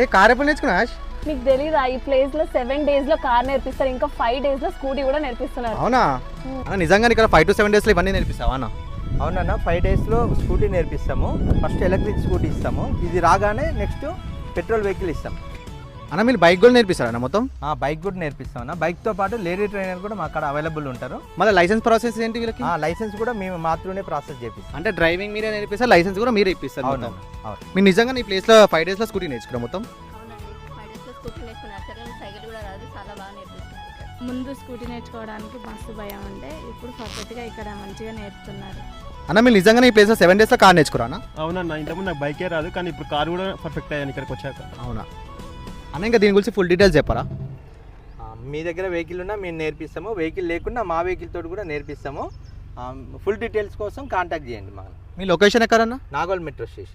ఏ car ఎప్పుడు నేర్చుకున్నా మీకు తెలీదా ఈ ప్లేస్ లో 7 days లో కార్ నేర్పిస్తారు, ఇంకా 5 days లో స్కూటీ కూడా నేర్పిస్తున్నారు. అవునా అన్న, నిజంగా ఇక్కడ 5 to 7 days లో ఇవన్నీ నేర్పిస్తావా అన్న? అవునన్నా, 5 daysలో స్కూటీ నేర్పిస్తాము. ఫస్ట్ ఎలక్ట్రిక్ స్కూటీ ఇస్తాము, ఇది రాగానే నెక్స్ట్ పెట్రోల్ వెహికల్ ఇస్తాం. అన్న మీరు బైక్ కూడా నేర్పిస్తారన్న మొత్తం? బైక్ కూడా నేర్పిస్తాం అన్న. బైక్తో పాటు లేడీ ట్రైనర్ కూడా మా అక్కడ అవైలబుల్ ఉంటారు. మళ్ళీ లైసెన్స్ ప్రాసెస్ ఏంటి వీళ్ళకి? లైసెన్స్ కూడా మేము మాత్రమే ప్రాసెస్ చేపిస్తాం. అంటే డ్రైవింగ్ మీరే నేర్పిస్తారు, లైసెన్స్ కూడా మీరే ఇప్పిస్తారు మొత్తం? అవును. మీరు నిజంగా ఈ ప్లేస్లో 5 days లో స్కూటీ నేర్చుకున్నారు మొత్తం? అవునండి, 5 days లో స్కూటీ నేర్చుకున్నారు. సైకిల్ కూడా రాదు, చాలా బాగా నేర్పిస్తున్నారు. ముందు స్కూటీ నేర్చుకోవడానికి మస్తు భయం ఉండే, ఇప్పుడు పర్ఫెక్ట్గా ఇక్కడ మంచిగా నేర్పుతున్నారు. అన్న మీరు నిజంగా ఈ ప్లేస్లో 7 days లో కార్ నేర్చుకురా? అవునన్నా, ఇంతకుముందు నాకు బైకే రాదు, కానీ ఇప్పుడు కార్ కూడా పర్ఫెక్ట్ అయ్యాను ఇక్కడికి వచ్చాక. అవునా అన్న, ఇంకా దీని గురించి ఫుల్ డీటెయిల్స్ చెప్పరా? మీ దగ్గర వెహికల్ ఉన్నా మేము నేర్పిస్తాము, వెహికల్ లేకుండా మా వెహికల్ తోటి కూడా నేర్పిస్తాము. ఫుల్ డీటెయిల్స్ కోసం కాంటాక్ట్ చేయండి. మా మీ లొకేషన్ ఎక్కడన్నా? Nagole metro station.